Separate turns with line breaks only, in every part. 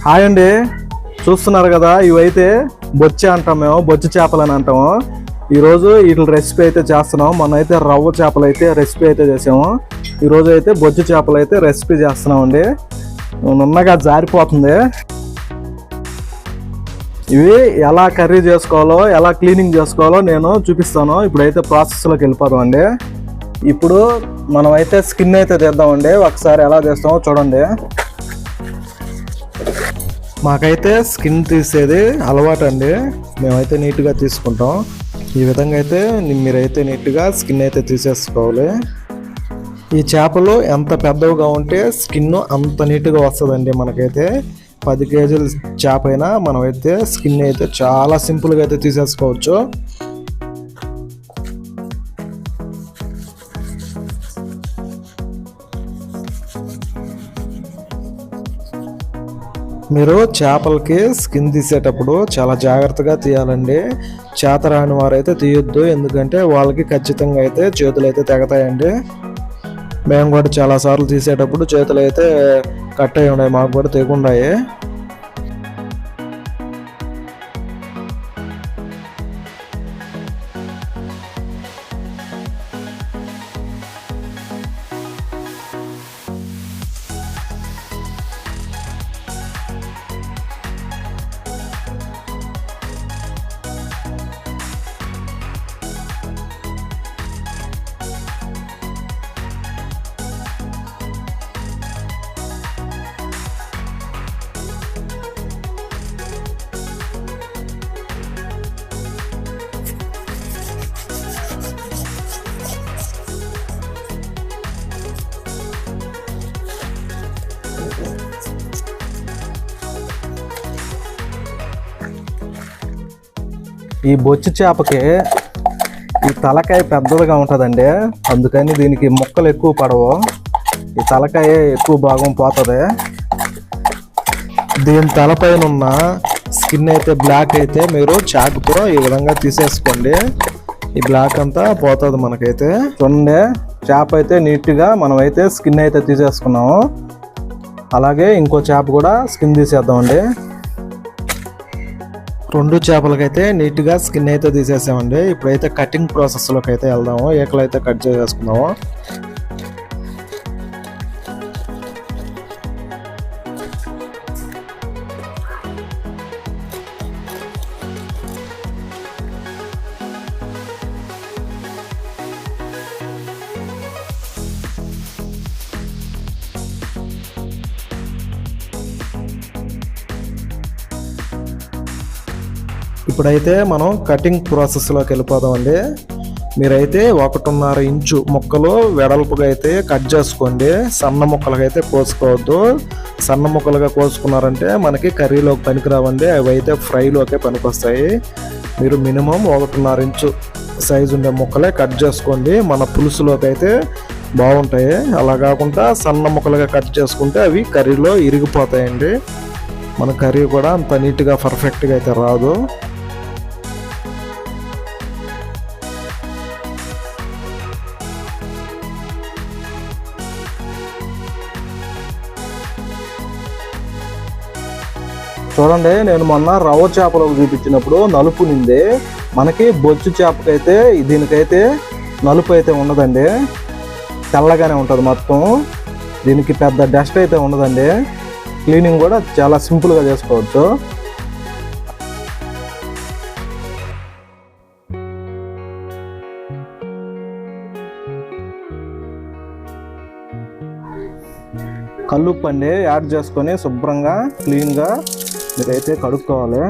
Hi అండి, చూస్తున్నారు కదా, ఇవైతే బొచ్చె అంటాం, మేము బొచ్చు చేపలు అని అంటాము. ఈరోజు వీటి రెసిపీ అయితే చేస్తున్నాం. మొన్న అయితే రవ్వ చేపలు అయితే రెసిపీ అయితే చేసాము. ఈరోజు అయితే బొచ్చు చేపలు అయితే రెసిపీ చేస్తున్నాం అండి. నున్నగా జారిపోతుంది. ఇవి ఎలా కర్రీ చేసుకోవాలో, ఎలా క్లీనింగ్ చేసుకోవాలో నేను చూపిస్తాను. ఇప్పుడైతే ప్రాసెస్లోకి వెళ్ళిపోదాం అండి. ఇప్పుడు మనం అయితే స్కిన్ అయితే తీద్దామండి. ఒకసారి ఎలా చేస్తామో చూడండి. మాకైతే స్కిన్ తీసేది అలవాటు అండి. మేమైతే నీట్గా తీసుకుంటాం. ఈ విధంగా అయితే మీరైతే నీట్గా స్కిన్ అయితే తీసేసుకోవాలి. ఈ చేపలు ఎంత పెద్దవిగా ఉంటే స్కిన్ అంత నీట్గా వస్తుందండి. మనకైతే 10 కేజీల చేప అయినా మనమైతే స్కిన్ అయితే చాలా సింపుల్గా అయితే తీసేసుకోవచ్చు. మీరు చేపలకి స్కిన్ తీసేటప్పుడు చాలా జాగ్రత్తగా తీయాలండి. చేతరాని వారైతే తీయొద్దు, ఎందుకంటే వాళ్ళకి ఖచ్చితంగా అయితే చేతులు అయితే తెగతాయండి. మేము కూడా చాలాసార్లు తీసేటప్పుడు చేతులు అయితే కట్ అయి ఉన్నాయి, మాకు కూడా తెగుండాయి. ఈ బొచ్చు చేపకి ఈ తలకాయ పెద్దదిగా ఉంటుందండి, అందుకని దీనికి ముక్కలు ఎక్కువ పడవు. ఈ తలకాయ ఎక్కువ భాగం పోతుంది. దీని తలపైన ఉన్న స్కిన్ అయితే బ్లాక్ అయితే మీరు చాకుతో ఈ విధంగా తీసేసుకోండి. ఈ బ్లాక్ అంతా పోతుంది మనకైతే. చూడండి, చేప అయితే నీట్గా మనమైతే స్కిన్ అయితే తీసేసుకున్నాము. అలాగే ఇంకో చేప కూడా స్కిన్ తీసేద్దామండి. 2 చేపలకైతే నీట్గా స్కిన్ అయితే తీసేసామండి. ఇప్పుడైతే కటింగ్ ప్రాసెస్లోకి అయితే వెళ్దాము. ఏకలు అయితే కట్ చేసేసుకుందాము. ఇప్పుడైతే మనం కటింగ్ ప్రాసెస్లోకి వెళ్ళిపోదామండి. మీరైతే 1.5 ఇంచు ముక్కలు వెడల్పుగా అయితే కట్ చేసుకోండి. సన్న ముక్కలుగా అయితే కోసుకోవద్దు. సన్న ముక్కలుగా కోసుకున్నారంటే మనకి కర్రీలోకి పనికిరావండి, అవి అయితే ఫ్రైలోకే పనికొస్తాయి. మీరు మినిమం 1.5 ఇంచు సైజు ఉండే ముక్కలే కట్ చేసుకోండి. మన పులుసులోకి అయితే బాగుంటాయి. అలా కాకుండా సన్న ముక్కలుగా కట్ చేసుకుంటే అవి కర్రీలో ఇరిగిపోతాయండి. మన కర్రీ కూడా అంత నీట్గా పర్ఫెక్ట్గా అయితే రాదు. చూడండి, నేను మొన్న రవ్వ చేపలకు చూపించినప్పుడు నలుపు నింది. మనకి బొచ్చు చేపకైతే దీనికైతే నలుపు అయితే ఉండదండి, తెల్లగానే ఉంటుంది మొత్తం. దీనికి పెద్ద డస్ట్ అయితే ఉండదండి. క్లీనింగ్ కూడా చాలా సింపుల్గా చేసుకోవచ్చు. కల్లుప్పు అండి యాడ్ చేసుకొని శుభ్రంగా క్లీన్గా మీరైతే కడుక్కోవాలి.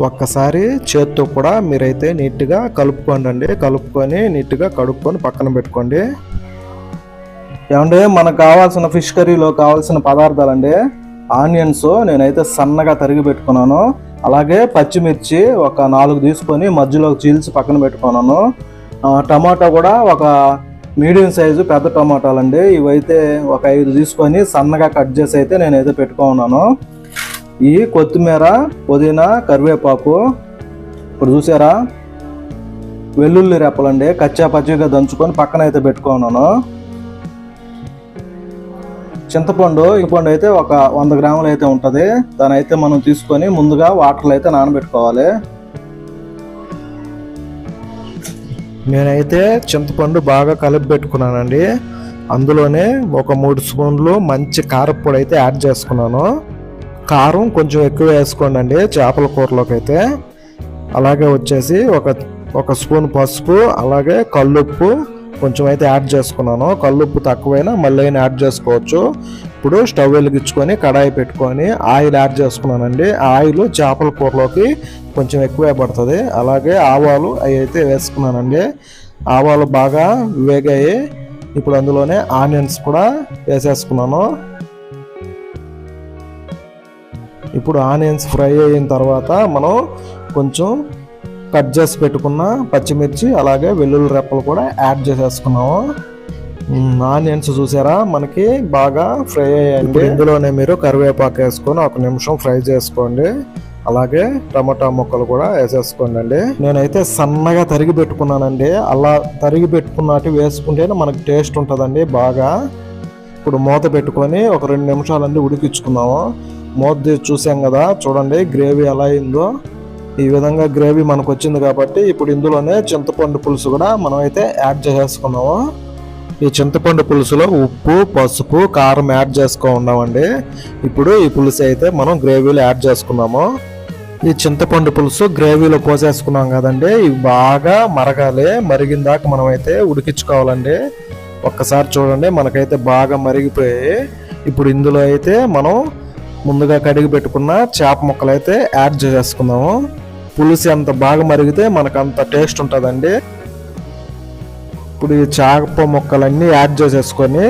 ఒక్కసారి చేత్తో కూడా మీరైతే నీట్గా కలుపుకోండి. కలుపుకొని నీట్గా కడుక్కొని పక్కన పెట్టుకోండి. ఏమంటే మనకు కావాల్సిన ఫిష్ కర్రీలో కావాల్సిన పదార్థాలండి. ఆనియన్స్ నేనైతే సన్నగా తరిగి పెట్టుకున్నాను. అలాగే పచ్చిమిర్చి ఒక 4 తీసుకొని మధ్యలో చీల్చి పక్కన పెట్టుకున్నాను. టమాటా కూడా ఒక మీడియం సైజు పెద్ద టమాటాలండి. ఇవైతే ఒక 5 తీసుకొని సన్నగా కట్ చేసి అయితే నేనైతే పెట్టుకున్నాను. ఈ కొత్తిమీర, పుదీనా, కరివేపాకు ఇప్పుడు చూసారా, వెల్లుల్లి రెప్పలండి కచ్చా పచ్చిగా దంచుకొని పక్కన అయితే పెట్టుకున్నాను. చింతపండు అయితే ఒక 100 గ్రాములు అయితే ఉంటుంది. దాని అయితే మనం తీసుకొని ముందుగా వాటర్లో అయితే నానబెట్టుకోవాలి. నేనైతే చింతపండు బాగా కలిపి పెట్టుకున్నానండి. అందులోనే ఒక 3 స్పూన్లు మంచి కారప్పొడి అయితే యాడ్ చేసుకున్నాను. కారం కొంచెం ఎక్కువ వేసుకోండి అండి చేపల కూరలోకి అయితే. అలాగే వచ్చేసి ఒక స్పూన్ పసుపు, అలాగే కల్లుప్పు కొంచెం అయితే యాడ్ చేసుకున్నాను. కల్లుప్పు తక్కువైనా మళ్ళీ యాడ్ చేసుకోవచ్చు. ఇప్పుడు స్టవ్ వెలిగించుకొని కడాయి పెట్టుకొని ఆయిల్ యాడ్ చేసుకున్నానండి. ఆయిల్ చేపల కూరలోకి కొంచెం ఎక్కువే పడుతుంది. అలాగే ఆవాలు అవి అయితే వేసుకున్నానండి. ఆవాలు బాగా వేగాయి. ఇప్పుడు అందులోనే ఆనియన్స్ కూడా వేసేసుకున్నాను. ఇప్పుడు ఆనియన్స్ ఫ్రై అయిన తర్వాత మనం కొంచెం కట్ చేసి పెట్టుకున్న పచ్చిమిర్చి అలాగే వెల్లుల్లి రెప్పలు కూడా యాడ్ చేసేసుకున్నాము. ఆనియన్స్ చూసారా మనకి బాగా ఫ్రై అయ్యాయండి. ఇందులోనే మీరు కరివేపాకు వేసుకొని 1 నిమిషం ఫ్రై చేసుకోండి. అలాగే టమాటా ముక్కలు కూడా వేసేసుకోండి అండి. నేనైతే సన్నగా తరిగి పెట్టుకున్నానండి. అలా తరిగి పెట్టుకున్నట్టు వేసుకుంటేనే మనకి టేస్ట్ ఉంటుందండి బాగా. ఇప్పుడు మూత పెట్టుకొని ఒక 2 నిమిషాలండి ఉడికించుకున్నాము. మూత చూసాం కదా, చూడండి గ్రేవీ ఎలా అయిందో. ఈ విధంగా గ్రేవీ మనకు వచ్చింది కాబట్టి ఇప్పుడు ఇందులోనే చింతపండు పులుసు కూడా మనం అయితే యాడ్ చేసేసుకున్నాము. ఈ చింతపండు పులుసులో ఉప్పు, పసుపు, కారం యాడ్ చేసుకున్నామండి. ఇప్పుడు ఈ పులుసు అయితే మనం గ్రేవీలో యాడ్ చేసుకున్నాము. ఈ చింతపండు పులుసు గ్రేవీలో పోసేసుకున్నాం కదండి. ఇవి బాగా మరగాలి. మరిగిన దాకా మనం అయితే ఉడికించుకోవాలండి. ఒక్కసారి చూడండి మనకైతే బాగా మరిగిపోయాయి. ఇప్పుడు ఇందులో అయితే మనం ముందుగా కడిగి పెట్టుకున్న చేప ముక్కలు అయితే యాడ్ చేసేసుకుందాము. పులుసు ఎంత బాగా మరిగితే మనకు అంత టేస్ట్ ఉంటుందండి. ఇప్పుడు ఈ చేప ముక్కలన్నీ యాడ్ చేసేసుకొని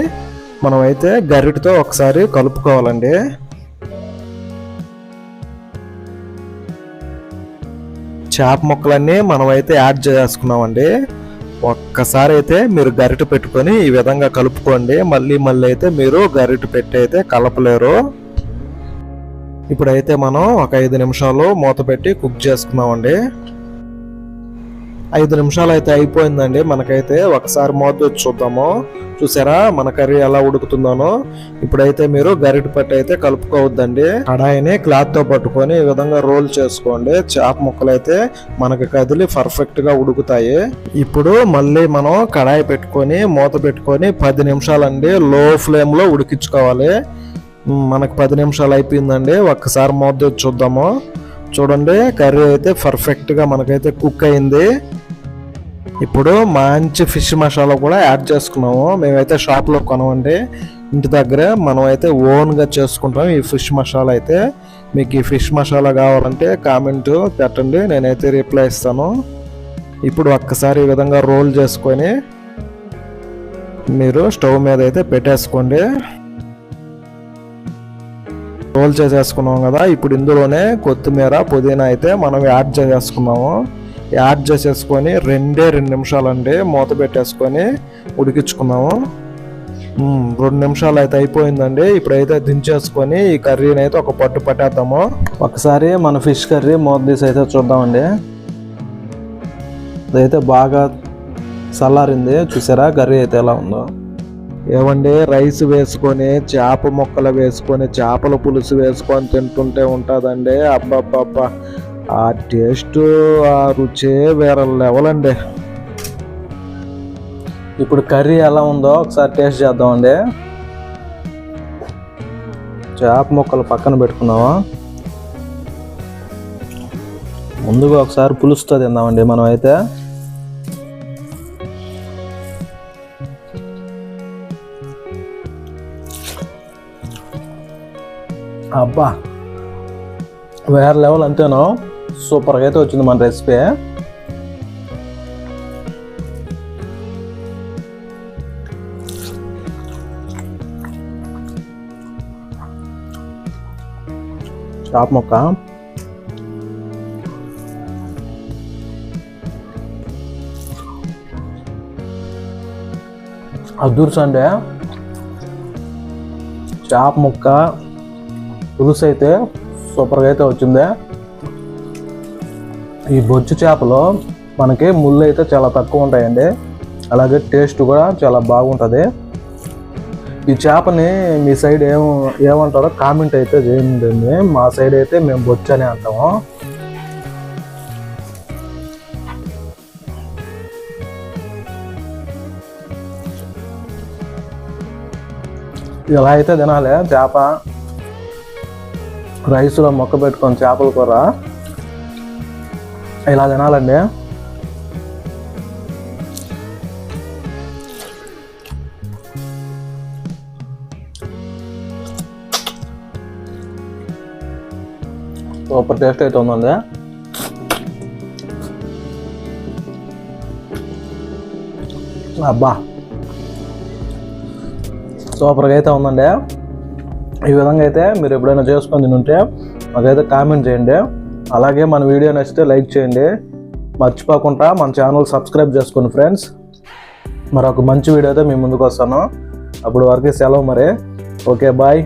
మనం అయితే గరిటతో ఒకసారి కలుపుకోవాలండి. చేప ముక్కలన్నీ మనం అయితే యాడ్ చేసుకున్నామండి. ఒక్కసారి అయితే మీరు గరిట పెట్టుకొని ఈ విధంగా కలుపుకోండి. మళ్ళీ అయితే మీరు గరిట పెట్టి అయితే కలపలేరు. ఇప్పుడైతే మనం ఒక 5 నిమిషాలు మూత పెట్టి కుక్ చేసుకున్నామండి. 5 నిమిషాలు అయితే అయిపోయిందండి. మనకైతే ఒకసారి మూత చూద్దాము. చూసారా మన కర్రీ ఎలా ఉడుకుతుందోనో. ఇప్పుడైతే మీరు గరిట పట్టి అయితే కలుపుకోవద్దండి. కడాయిని క్లాత్ తో పట్టుకొని ఈ విధంగా రోల్ చేసుకోండి. చేప ముక్కలు అయితే మనకి కదిలి పర్ఫెక్ట్ గా ఉడుకుతాయి. ఇప్పుడు మళ్ళీ మనం కడాయి పెట్టుకొని మూత పెట్టుకొని 10 నిమిషాలండి లో ఫ్లేమ్ లో ఉడికించుకోవాలి. మనకు 10 నిమిషాలు అయిపోయిందండి. ఒక్కసారి మూత చూద్దాము. చూడండి కర్రీ అయితే పర్ఫెక్ట్ గా మనకైతే కుక్ అయింది. ఇప్పుడు మంచి ఫిష్ మసాలా కూడా యాడ్ చేసుకున్నాము. మేమైతే షాప్లో కొనమండి, ఇంటి దగ్గర మనం అయితే ఓన్గా చేసుకుంటాం ఈ ఫిష్ మసాలా అయితే. మీకు ఈ ఫిష్ మసాలా కావాలంటే కామెంట్ పెట్టండి, నేనైతే రిప్లై ఇస్తాను. ఇప్పుడు ఒక్కసారి ఈ విధంగా రోల్ చేసుకొని మీరు స్టవ్ మీద అయితే పెట్టేసుకోండి. రోల్ చేసేసుకున్నాం కదా. ఇప్పుడు ఇందులోనే కొత్తిమీర, పుదీనా అయితే మనం యాడ్ చేసేసుకున్నాము. యాడ్ చేసేసుకొని 2 నిమిషాలండి మూత పెట్టేసుకొని ఉడికించుకున్నాము. 2 నిమిషాలు అయితే అయిపోయిందండి. ఇప్పుడైతే దించేసుకొని ఈ కర్రీని అయితే ఒక పట్టు పట్టేద్దాము. ఒకసారి మన ఫిష్ కర్రీ మూత తీసి అయితే చూద్దామండి. ఇదైతే బాగా చల్లారింది. చూసారా కర్రీ అయితే ఎలా ఉందో. ఏమండి రైస్ వేసుకొని చేప ముక్కలు వేసుకొని చేపల పులుసు వేసుకొని తింటుంటే ఉంటుందండి. అబ్బబ్బబ్బా ఆ టేస్ట్, ఆ రుచే వేరే లెవెల్ అండి. ఇప్పుడు కర్రీ ఎలా ఉందో ఒకసారి టేస్ట్ చేద్దామండి. చేప ముక్కలు పక్కన పెట్టుకున్నావా, ముందుగా ఒకసారి పులుసుతో తిందామండి మనం అయితే. అబ్బా వేరే లెవెల్ అంతేనో, సూపర్గా అయితే వచ్చింది మన రెసిపీ. చేప ముక్క అదూర్చండి. చేప ముక్క పులుసు అయితే సూపర్గా అయితే వచ్చింది. ఈ బొచ్చు చేపలో మనకి ముళ్ళు అయితే చాలా తక్కువ ఉంటాయండి, అలాగే టేస్ట్ కూడా చాలా బాగుంటుంది. ఈ చేపని మీ సైడ్ ఏమంటారో కామెంట్ అయితే చేయండి. మా సైడ్ అయితే మేము బొచ్చు అని అంటాము. ఇలా అయితే తినాలి చేప, రైస్లో మొక్క పెట్టుకొని చేపల కూర ఇలా తినాలండి. సూపర్ టేస్ట్ అయితే ఉందండి. అబ్బా సూపర్గా అయితే ఉందండి. ఈ విధంగా అయితే మీరు ఎప్పుడైనా చేసుకొని తింటే మాకైతే కామెంట్ చేయండి. అలాగే మన వీడియో నచ్చితే లైక్ చేయండి. మర్చిపోకుండా మన ఛానల్ సబ్స్క్రైబ్ చేసుకోండి ఫ్రెండ్స్. మరొక మంచి వీడియో అయితే మీ ముందుకు వస్తాను. అప్పుడు వరకు సెలవు మరి. Okay bye.